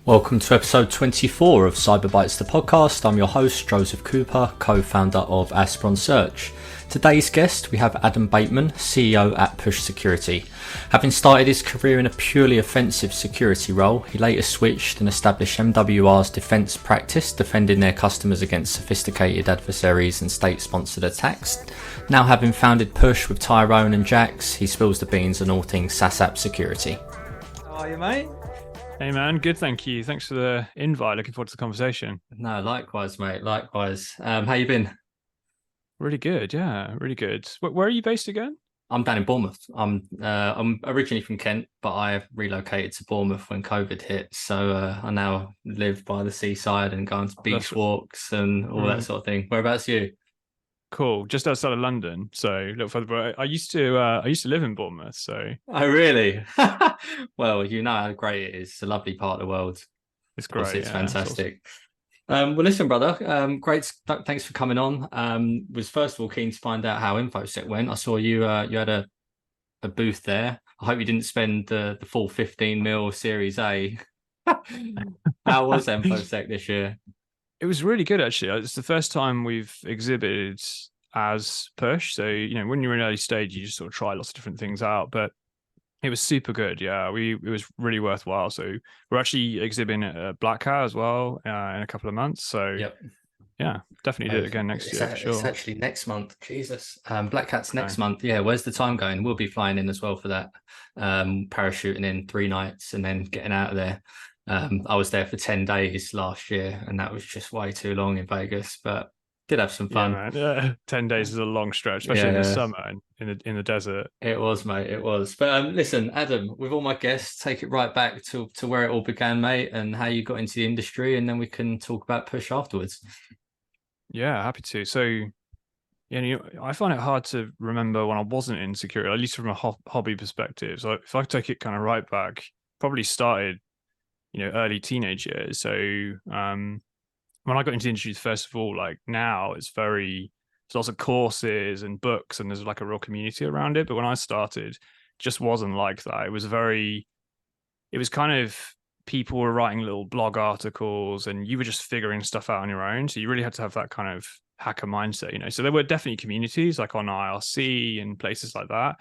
Welcome to episode 24 of CyberBytes the podcast. I'm your host, Joseph Cooper, co-founder of Aspron Search. Today's guest, we have Adam Bateman, CEO at Push Security. Having started his career in a purely offensive security role, he later switched and established MWR's defense practice, defending their customers against sophisticated adversaries and state-sponsored attacks. Now having founded Push with Tyrone and Jax, he spills the beans on all things SaaS App Security. How are you, mate? Hey man, good, thank you. Thanks for the invite. Looking forward to the conversation. No, likewise, mate. Likewise. How you been? Really good, yeah, really good. Where are you based again? I'm down in Bournemouth. I'm originally from Kent, but I relocated to Bournemouth when COVID hit. So I now live by the seasoide and go on to beach walks and all that sort of thing. Whereabouts are you? Cool, just outside of London, so a little further. But I used to live in Bournemouth, so. Oh, really? Well, you know how great it is. It's a lovely part of the world. It's great. It's fantastic. Well, listen, brother. Great. Thanks for coming on. Was first of all keen to find out how InfoSec went. I saw you. You had a booth there. I hope you didn't spend the full 15 mil Series A. How was InfoSec this year? It was really good, actually. It's the first time we've exhibited as Push. So, when you're in early stage, you just sort of try lots of different things out. But it was super good. Yeah, it was really worthwhile. So we're actually exhibiting at Black Hat as well in a couple of months. So yeah, definitely do it again next year. Sure. It's actually next month. Jesus. Black Hat's next month. Yeah, where's the time going? We'll be flying in as well for that. Parachuting in 3 nights and then getting out of there. I was there for 10 days last year, and that was just way too long in Vegas, but did have some fun. Yeah, man. 10 days is a long stretch, especially in the summer and in the desert. It was, mate. It was. But listen, Adam, with all my guests, take it right back to where it all began, mate, and how you got into the industry, and then we can talk about Push afterwards. Yeah, happy to. So, I find it hard to remember when I wasn't in security, at least from a hobby perspective. So if I take it kind of right back, probably started early teenage years. So when I got into the industry, first of all, like now there's lots of courses and books and there's like a real community around it. But when I started, it just wasn't like that. It was kind of people were writing little blog articles and you were just figuring stuff out on your own. So you really had to have that kind of hacker mindset, So there were definitely communities like on IRC and places like that,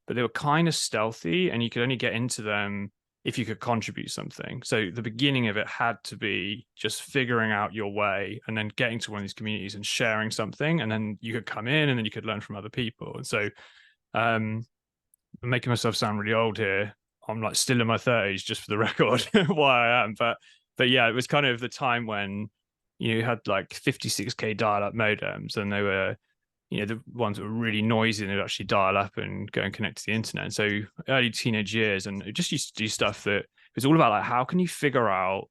but they were kind of stealthy and you could only get into them if you could contribute something. So the beginning of it had to be just figuring out your way and then getting to one of these communities and sharing something. And then you could come in and then you could learn from other people. And so I'm making myself sound really old here. I'm like still in my 30s, just for the record, why I am. But yeah, it was kind of the time when you had like 56K dial-up modems and they were the ones that were really noisy and they'd actually dial up and go and connect to the internet. And so early teenage years, and it just used to do stuff that was all about like, how can you figure out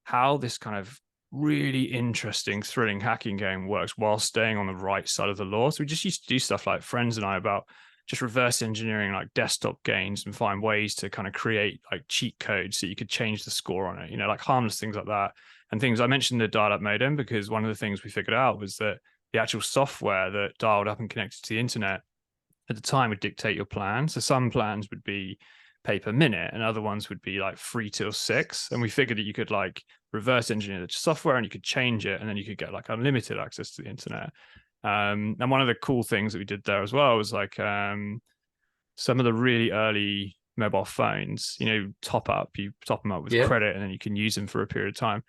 how this kind of really interesting, thrilling hacking game works while staying on the right side of the law? So we just used to do stuff like friends and I about just reverse engineering like desktop games and find ways to kind of create like cheat codes so you could change the score on it, like harmless things like that. And things I mentioned the dial-up modem because one of the things we figured out was that the actual software that dialed up and connected to the internet at the time would dictate your plan. So some plans would be pay per minute and other ones would be like 3 till 6. And we figured that you could like reverse engineer the software and you could change it and then you could get like unlimited access to the internet. And one of the cool things that we did there as well was like some of the really early mobile phones, you top them up with credit and then you can use them for a period of time.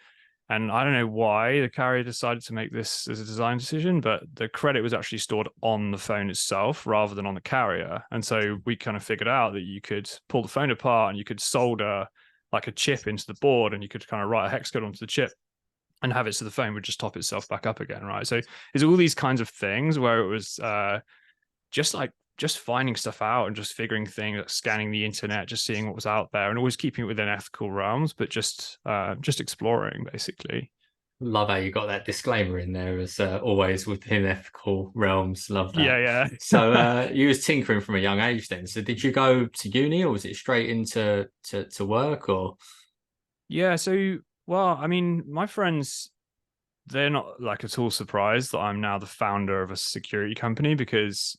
And I don't know why the carrier decided to make this as a design decision, but the credit was actually stored on the phone itself rather than on the carrier. And so we kind of figured out that you could pull the phone apart and you could solder like a chip into the board and you could kind of write a hex code onto the chip and have it so the phone would just top itself back up again, right? So there's all these kinds of things where it was just finding stuff out and just figuring things, like scanning the internet, just seeing what was out there and always keeping it within ethical realms, but just exploring basically. Love how you got that disclaimer in there as always within ethical realms. Love that. Yeah. So you was tinkering from a young age then. So did you go to uni or was it straight into to work or? Yeah. So, well, I mean, my friends, they're not like at all surprised that I'm now the founder of a security company because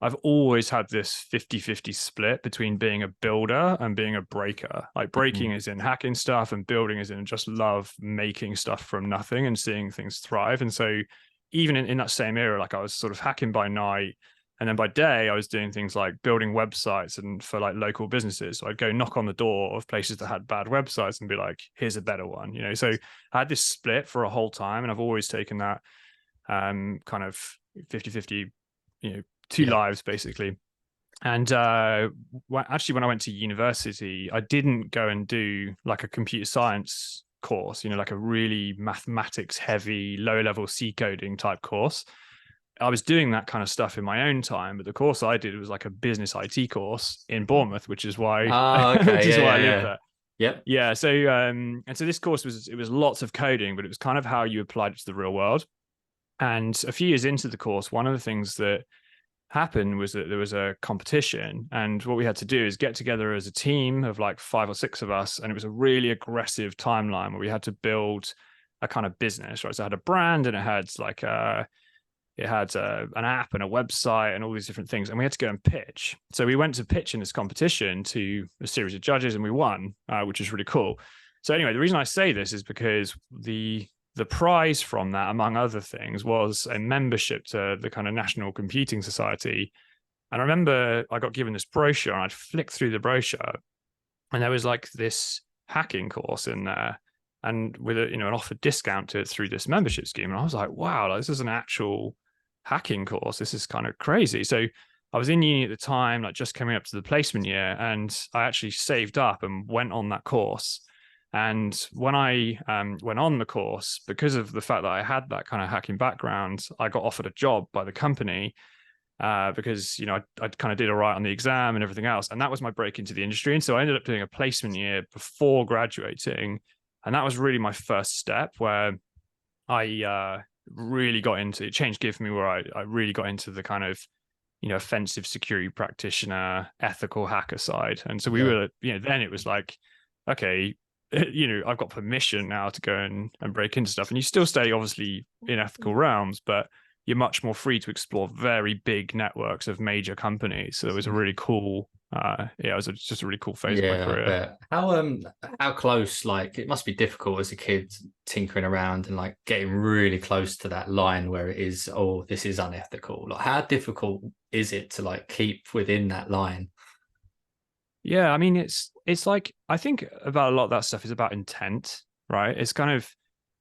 I've always had this 50-50 split between being a builder and being a breaker. Like breaking is in hacking stuff and building is in just love making stuff from nothing and seeing things thrive. And so even in that same era, like I was sort of hacking by night, and then by day I was doing things like building websites and for like local businesses. So I'd go knock on the door of places that had bad websites and be like, here's a better one, you know? So I had this split for a whole time, and I've always taken that kind of 50-50, you know, two lives basically. And actually, when I went to university, I didn't go and do like a computer science course, you know, like a really mathematics heavy, low level C coding type course. I was doing that kind of stuff in my own time, but the course I did was like a business IT course in Bournemouth, which is why, Okay. which is why I live Yeah. there. Yep. Yeah. So, and so this course was lots of coding, but it was kind of how you applied it to the real world. And a few years into the course, one of the things that happened was that there was a competition, and what we had to do is get together as a team of like 5 or 6 of us, and it was a really aggressive timeline where we had to build a kind of business, right? So it had a brand, and it had like an app and a website and all these different things, and we had to go and pitch. So we went to pitch in this competition to a series of judges, and we won, which is really cool. So anyway, the reason I say this is because the prize from that, among other things, was a membership to the kind of National Computing Society. And I remember I got given this brochure, and I'd flick through the brochure, and there was like this hacking course in there, and with a, you know, an offered discount to it through this membership scheme. And I was like, wow, like, this is an actual hacking course. This is kind of crazy. So I was in uni at the time, like just coming up to the placement year, and I actually saved up and went on that course. And when I went on the course, because of the fact that I had that kind of hacking background, I got offered a job by the company because, you know, I kind of did all right on the exam and everything else. And that was my break into the industry. And so I ended up doing a placement year before graduating. And that was really my first step, where I really got into it. Changed gear for me, where I really got into the kind of, you know, offensive security practitioner, ethical hacker side. And so we were, you know, then it was like, okay, you know, I've got permission now to go and break into stuff, and you still stay obviously in ethical realms, but you're much more free to explore very big networks of major companies. So it was a really cool, it was just a really cool phase of my career. But how close, like it must be difficult as a kid tinkering around and like getting really close to that line where it is, oh, this is unethical. Like how difficult is it to like keep within that line? Yeah, I mean, it's like, I think about a lot of that stuff is about intent, right? It's kind of,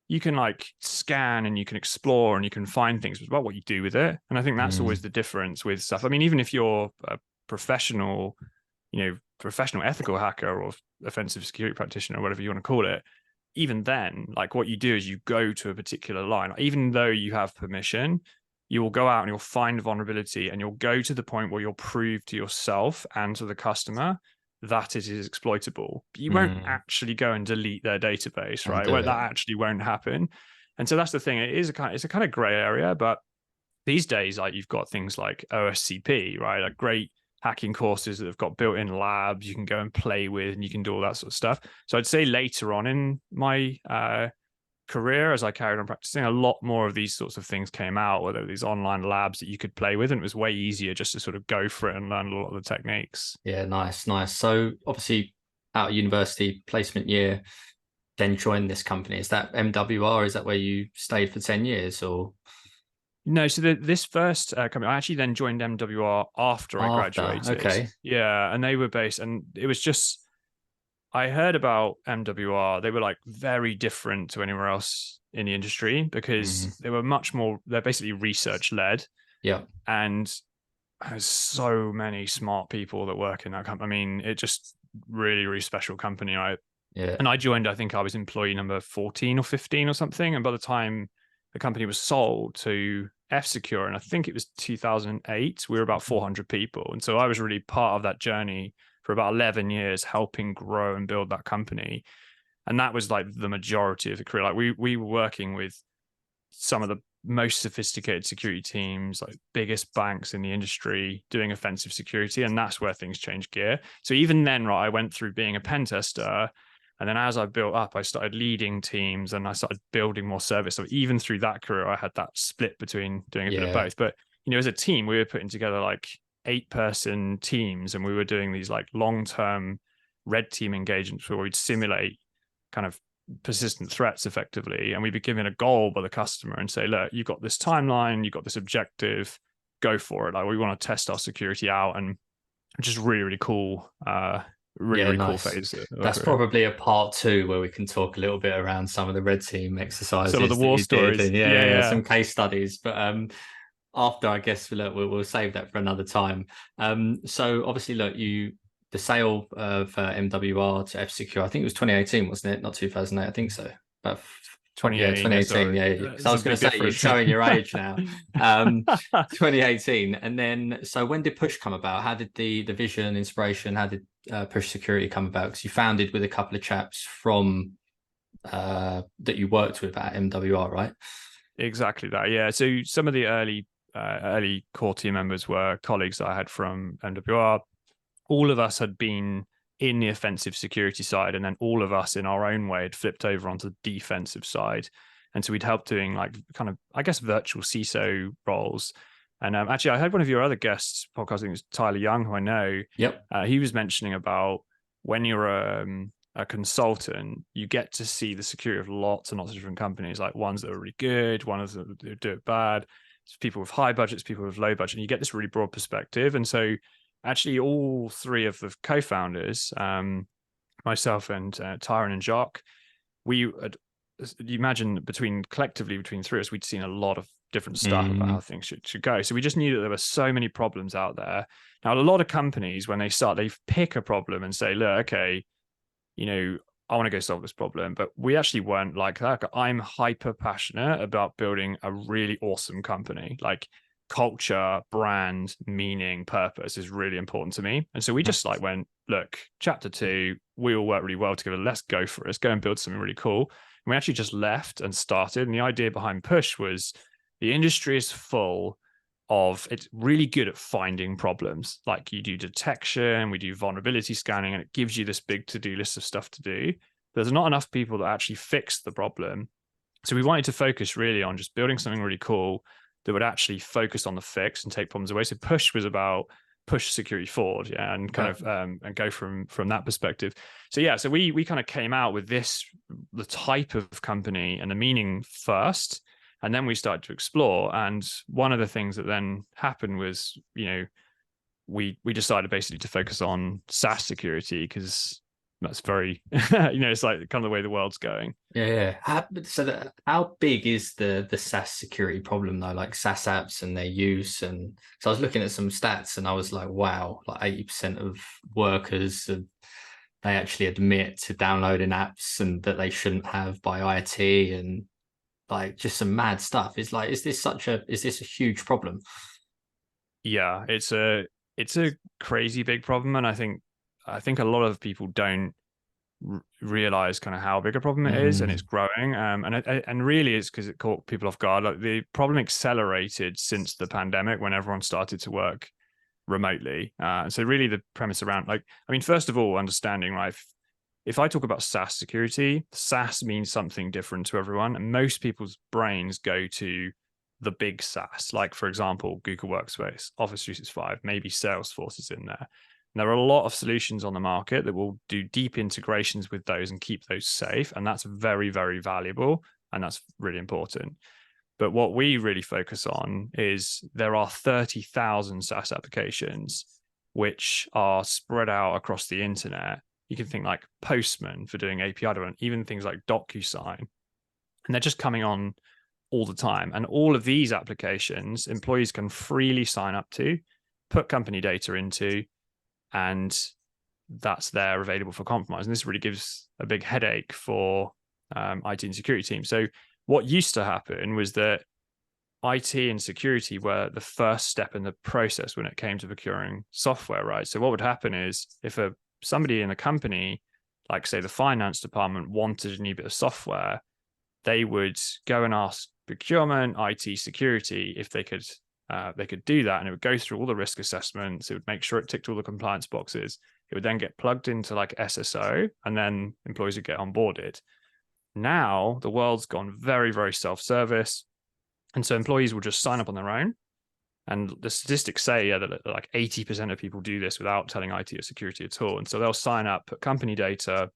you can like scan and you can explore and you can find things, but it's about what you do with it. And I think that's always the difference with stuff. I mean, even if you're a professional, you know, professional ethical hacker or offensive security practitioner, or whatever you want to call it, even then, like what you do is you go to a particular line. Even though you have permission, you will go out and you'll find vulnerability, and you'll go to the point where you'll prove to yourself and to the customer that it is exploitable. But you won't actually go and delete their database, right? That actually won't happen. And so that's the thing. It's a kind of gray area, but these days, like you've got things like OSCP, right? Like great hacking courses that have got built-in labs you can go and play with, and you can do all that sort of stuff. So I'd say later on in my career, as I carried on practicing, a lot more of these sorts of things came out, where there were these online labs that you could play with, and it was way easier just to sort of go for it and learn a lot of the techniques. Yeah, nice. So obviously out of university, placement year, then joined this company. Is that MWR? Is that where you stayed for 10 years or? No, so this first company, I actually then joined MWR after I graduated. Okay. Yeah, and they were based, and it was just, I heard about MWR. They were like very different to anywhere else in the industry, because they were much more, they're basically research led. Yeah. And there's so many smart people that work in that company. I mean, it just really, really special company. And I joined, I think I was employee number 14 or 15 or something. And by the time the company was sold to F-Secure, and I think it was 2008, we were about 400 people. And so I was really part of that journey for about 11 years, helping grow and build that company. And that was like the majority of the career. Like we were working with some of the most sophisticated security teams, like biggest banks in the industry, doing offensive security. And that's where things changed gear. So even then, right, I went through being a pen tester. And then as I built up, I started leading teams and I started building more service. So even through that career, I had that split between doing a bit of both. But, you know, as a team, we were putting together like 8-person teams, and we were doing these like long-term red team engagements where we'd simulate kind of persistent threats effectively, and we'd be given a goal by the customer and say, look, you've got this timeline, you've got this objective, go for it. Like, we want to test our security out, and just really, really cool, really cool nice. phase. That's probably a part 2 where we can talk a little bit around some of the red team exercises, some of the war stories. And some case studies. But after, I guess, look, we'll save that for another time. So obviously, look, the sale of MWR to F Secure, I think it was 2018, wasn't it? Not 2008, I think so. But 2018, yeah. Because I was going to say, you're showing your age now. 2018. And then, so when did Push come about? How did the vision, inspiration, how did Push Security come about? Because you founded with a couple of chaps from that you worked with at MWR, right? Exactly that, yeah. So some of the early core team members were colleagues that I had from MWR. All of us had been in the offensive security side, and then all of us in our own way had flipped over onto the defensive side. And so we'd help doing like kind of, I guess, virtual CISO roles. And actually, I had one of your other guests podcast, I think it was Tyler Young, who I know. Yep. He was mentioning about when you're a consultant, you get to see the security of lots and lots of different companies, like ones that are really good, ones that do it bad, people with high budgets, people with low budget, and you get this really broad perspective. And so actually all 3 of the co-founders, myself and Tyron and Jacques, you imagine collectively between 3 of us, we'd seen a lot of different stuff about how things should go. So we just knew that there were so many problems out there. Now, a lot of companies, when they start, they pick a problem and say, look, okay, I want to go solve this problem. But we actually weren't like that. I'm hyper passionate about building a really awesome company. Like, culture, brand, meaning, purpose is really important to me. And so we just like went, look, chapter 2, we all work really well together. Let's go for it. Let's go and build something really cool. And we actually just left and started. And the idea behind Push was the industry is full of, it's really good at finding problems. Like, you do detection, we do vulnerability scanning, and it gives you this big to-do list of stuff to do. There's not enough people that actually fix the problem. So we wanted to focus really on just building something really cool that would actually focus on the fix and take problems away. So Push was about push security forward, and kind of and go from that perspective. So we kind of came out with the type of company and the meaning first, and then we started to explore. And one of the things that then happened was, we decided basically to focus on SaaS security, because that's very, it's like kind of the way the world's going. Yeah. How big is the SaaS security problem though? Like SaaS apps and their use, and so I was looking at some stats and I was like, wow, like 80% of workers they actually admit to downloading apps and that they shouldn't have by IT, and like just some mad stuff. It's like, is this a huge problem? Yeah, it's a crazy big problem, and I think a lot of people don't realize kind of how big a problem it is, and it's growing. And really, it's because it caught people off guard. Like, the problem accelerated since the pandemic, when everyone started to work remotely. And so really the premise around, like, I mean, first of all, understanding, right, if I talk about SaaS security, SaaS means something different to everyone, and most people's brains go to the big SaaS, like, for example, Google Workspace, Office 365, maybe Salesforce is in there. And there are a lot of solutions on the market that will do deep integrations with those and keep those safe. And that's very, very valuable. And that's really important. But what we really focus on is there are 30,000 SaaS applications which are spread out across the internet. You can think like Postman for doing API development, even things like DocuSign. And they're just coming on all the time. And all of these applications, employees can freely sign up to, put company data into, and that's there available for compromise. And this really gives a big headache for IT and security teams. So what used to happen was that IT and security were the first step in the process when it came to procuring software, right? So what would happen is, if somebody in the company, like say the finance department, wanted a new bit of software, they would go and ask procurement, IT, security if they could do that, and it would go through all the risk assessments. It would make sure it ticked all the compliance boxes. It would then get plugged into like SSO, and then employees would get onboarded. Now the world's gone very, very self-service, and so employees will just sign up on their own. And the statistics say that like 80% of people do this without telling IT or security at all. And so they'll sign up, put company data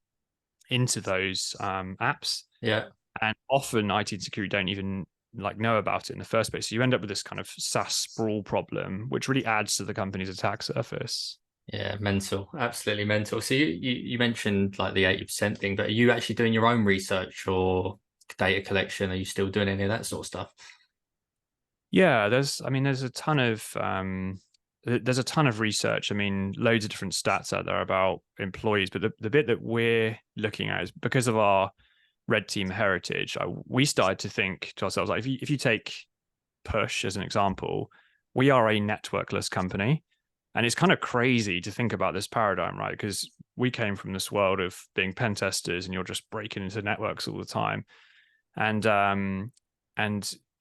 into those apps. Yeah. And often IT and security don't even like know about it in the first place. So you end up with this kind of SaaS sprawl problem, which really adds to the company's attack surface. Yeah, mental, absolutely mental. So you mentioned like the 80% thing, but are you actually doing your own research or data collection? Are you still doing any of that sort of stuff? Yeah, there's a ton of research. I mean, loads of different stats out there about employees, but the bit that we're looking at is because of our red team heritage. We started to think to ourselves, like, if you take Push as an example, we are a networkless company. And it's kind of crazy to think about this paradigm, right? Because we came from this world of being pen testers and you're just breaking into networks all the time. And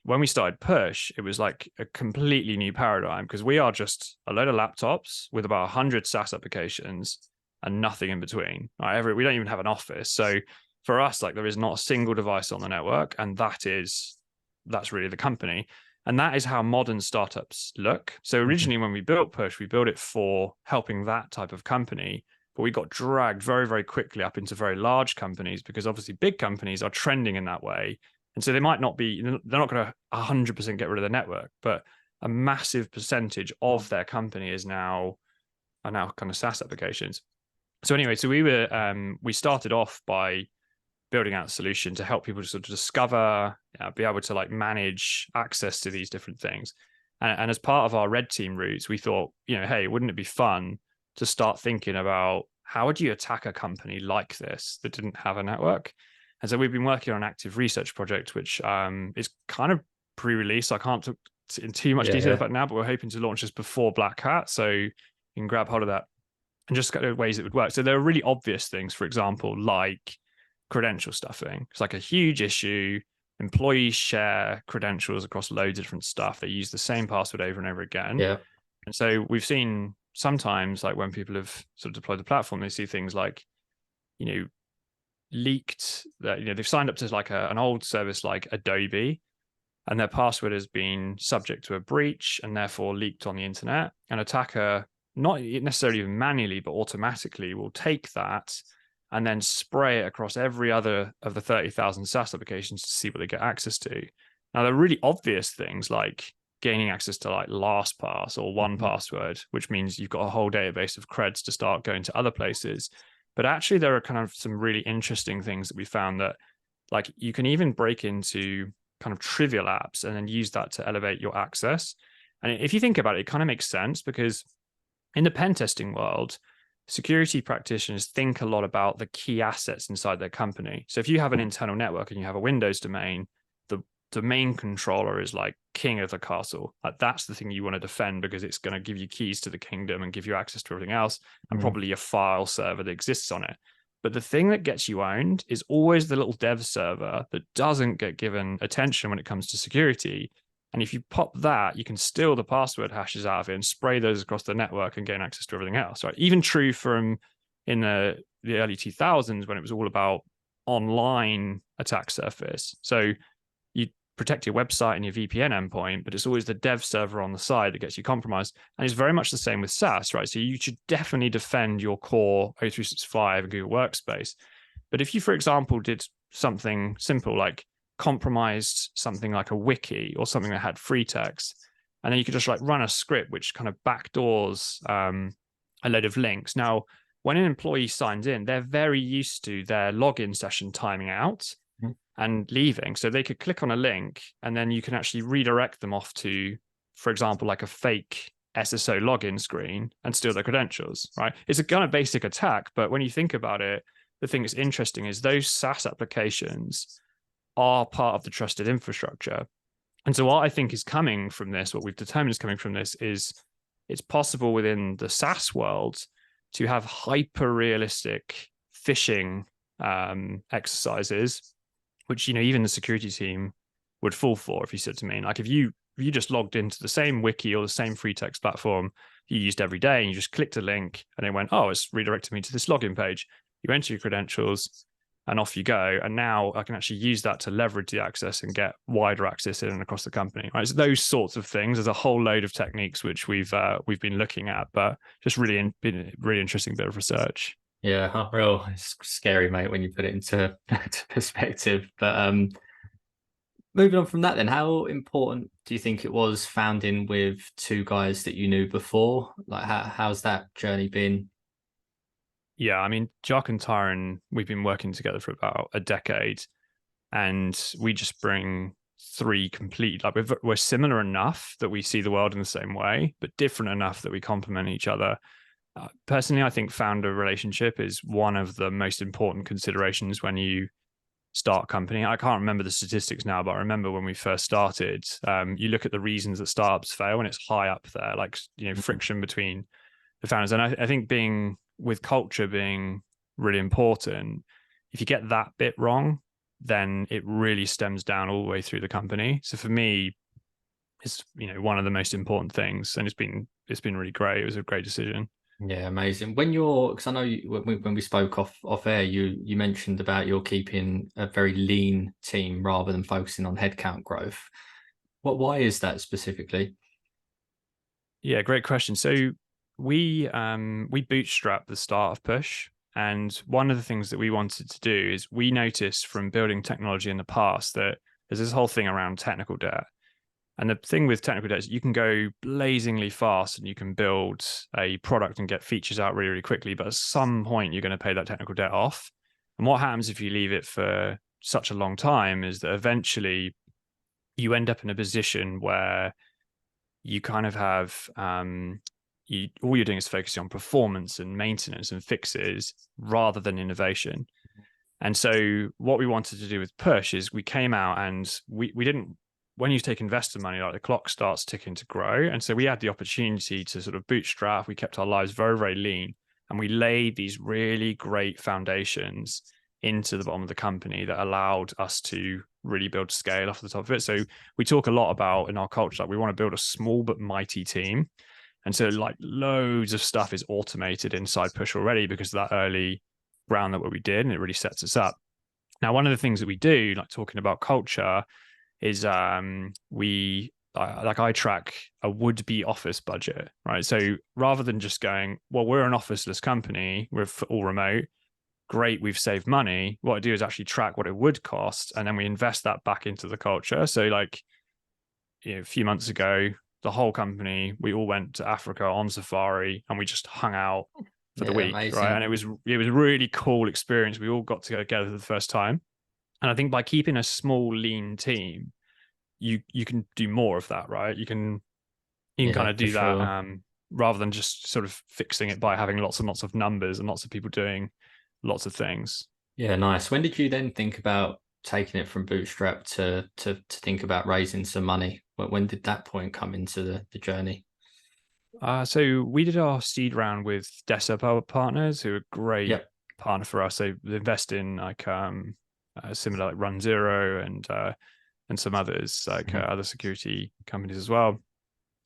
when we started Push, it was like a completely new paradigm because we are just a load of laptops with about 100 SaaS applications and nothing in between. Right? We don't even have an office. So for us, like there is not a single device on the network, and that's really the company. And that is how modern startups look. So originally when we built Push, we built it for helping that type of company, but we got dragged very, very quickly up into very large companies because obviously big companies are trending in that way. And so they're not going to 100% get rid of the network, but a massive percentage of their company are now kind of SaaS applications. So anyway, so we started off by building out a solution to help people to sort of discover, be able to like manage access to these different things. And as part of our red team roots, we thought, hey, wouldn't it be fun to start thinking about how would you attack a company like this that didn't have a network? And so we've been working on an active research project, which is kind of pre-release. I can't talk in too much detail about it now, but we're hoping to launch this before Black Hat. So you can grab hold of that and just kind of ways it would work. So there are really obvious things, for example, like credential stuffing. It's like a huge issue. Employees share credentials across loads of different stuff. They use the same password over and over again. Yeah. And so we've seen sometimes, like when people have sort of deployed the platform, they see things like, leaked that, they've signed up to like an old service like Adobe, and their password has been subject to a breach and therefore leaked on the internet. An attacker, not necessarily even manually, but automatically will take that and then spray it across every other of the 30,000 SaaS applications to see what they get access to. Now, there are really obvious things like gaining access to like LastPass or 1Password, which means you've got a whole database of creds to start going to other places. But actually, there are kind of some really interesting things that we found that like you can even break into kind of trivial apps and then use that to elevate your access. And if you think about it, it kind of makes sense because in the pen testing world, security practitioners think a lot about the key assets inside their company. So if you have an internal network and you have a Windows domain, the domain controller is like king of the castle. Like that's the thing you want to defend because it's going to give you keys to the kingdom and give you access to everything else and probably a file server that exists on it. But the thing that gets you owned is always the little dev server that doesn't get given attention when it comes to security. And if you pop that, you can steal the password hashes out of it and spray those across the network and gain access to everything else, right? Even true from in the early 2000s when it was all about online attack surface. So you protect your website and your VPN endpoint, but it's always the dev server on the side that gets you compromised. And it's very much the same with SaaS, right? So you should definitely defend your core O365 and Google Workspace. But if you, for example, did something simple like compromised something like a wiki or something that had free text, and then you could just like run a script which kind of backdoors a load of links. Now, when an employee signs in, they're very used to their login session timing out and leaving. So they could click on a link and then you can actually redirect them off to, for example, like a fake SSO login screen and steal their credentials, right? It's a kind of basic attack, but when you think about it, the thing that's interesting is those SaaS applications are part of the trusted infrastructure. And so what I think is coming from this, what we've determined is coming from this is it's possible within the SaaS world to have hyper-realistic phishing exercises, which, even the security team would fall for if you said to me, like if you just logged into the same wiki or the same free text platform you used every day and you just clicked a link and it went, oh, it's redirected me to this login page. You enter your credentials and off you go. And now I can actually use that to leverage the access and get wider access in and across the company. Right? So those sorts of things. There's a whole load of techniques which we've been looking at, but just been a really interesting bit of research. Yeah, real. It's scary, mate, when you put it into to perspective. But moving on from that, then, how important do you think it was founding with two guys that you knew before? Like, how's that journey been? Yeah, I mean, Jock and Tyron, we've been working together for about a decade, and we just bring three complete, like we're similar enough that we see the world in the same way, but different enough that we complement each other. Personally, I think founder relationship is one of the most important considerations when you start a company. I can't remember the statistics now, but I remember when we first started, you look at the reasons that startups fail and it's high up there, like, friction between the founders. And I think with culture being really important, if you get that bit wrong, then it really stems down all the way through the company. So for me, it's one of the most important things, and it's been really great. It was a great decision. Yeah, amazing. Because I know when we spoke off air, you mentioned about you're keeping a very lean team rather than focusing on headcount growth. Why is that specifically? Yeah, great question. So we bootstrapped the start of Push, and one of the things that we wanted to do is we noticed from building technology in the past that there's this whole thing around technical debt. And the thing with technical debt is you can go blazingly fast and you can build a product and get features out really, really quickly. But at some point, you're going to pay that technical debt off. And what happens if you leave it for such a long time is that eventually you end up in a position where you kind of have all you're doing is focusing on performance and maintenance and fixes rather than innovation. And so what we wanted to do with Push is we came out and we didn't, when you take investor money, like the clock starts ticking to grow. And so we had the opportunity to sort of bootstrap. We kept our lives very, very lean, and we laid these really great foundations into the bottom of the company that allowed us to really build scale off the top of it. So we talk a lot about in our culture, like we want to build a small but mighty team. And so like loads of stuff is automated inside Push already because of that early groundwork we did, and it really sets us up. Now, one of the things that we do, like talking about culture, is I track a would-be office budget, right? So rather than just going, well, we're an officeless company, we're all remote, great, we've saved money. What I do is actually track what it would cost, and then we invest that back into the culture. So like, a few months ago, the whole company, we all went to Africa on safari, and we just hung out for the week, amazing. right? And it was a really cool experience. We all got to go together for the first time. And I think by keeping a small, lean team, you can do more of that, right? You can kind of do that rather than just sort of fixing it by having lots and lots of numbers and lots of people doing lots of things. Yeah, nice. When did you then think about taking it from bootstrap to think about raising some money? When did that point come into the journey? So we did our seed round with Desa Partners, who are a great partner for us. They invest in like similar like Run Zero and some others like other security companies as well.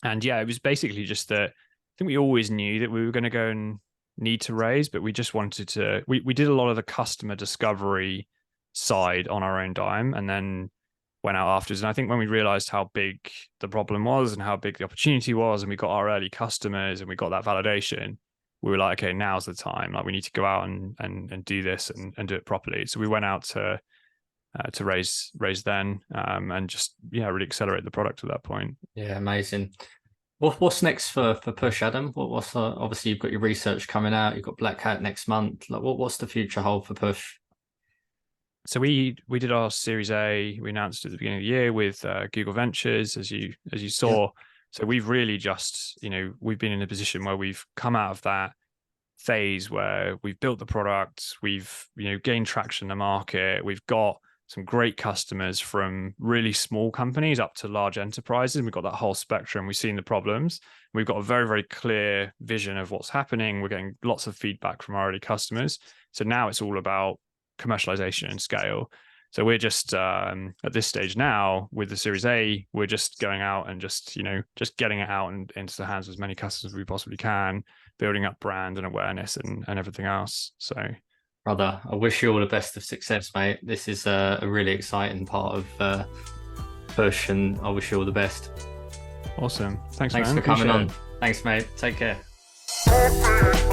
And yeah, it was basically just that I think we always knew that we were going to go and need to raise, but we just wanted to, we did a lot of the customer discovery side on our own dime and then went out afterwards. And I think when we realized how big the problem was and how big the opportunity was, and we got our early customers and we got that validation, we were like, okay, now's the time. Like we need to go out and do this and do it properly. So we went out to raise then and just really accelerate the product at that point. Yeah, amazing. What's next for Push, Adam? What's obviously you've got your research coming out. You've got Black Hat next month. Like, what's the future hold for Push? So we did our Series A. We announced at the beginning of the year with Google Ventures, as you saw. Yeah. So we've really just we've been in a position where we've come out of that phase where we've built the product, we've gained traction in the market, we've got some great customers from really small companies up to large enterprises. We've got that whole spectrum. We've seen the problems. We've got a very, very clear vision of what's happening. We're getting lots of feedback from our early customers. So now it's all about commercialization and scale. So we're just at this stage now with the Series A, we're just going out and just getting it out and into the hands of as many customers as we possibly can, building up brand and awareness and everything else. So Brother, I wish you all the best of success, mate. This is a really exciting part of Push, and I wish you all the best. Awesome. Thanks Thanks man. for coming Appreciate on. it. Thanks, mate. Take care.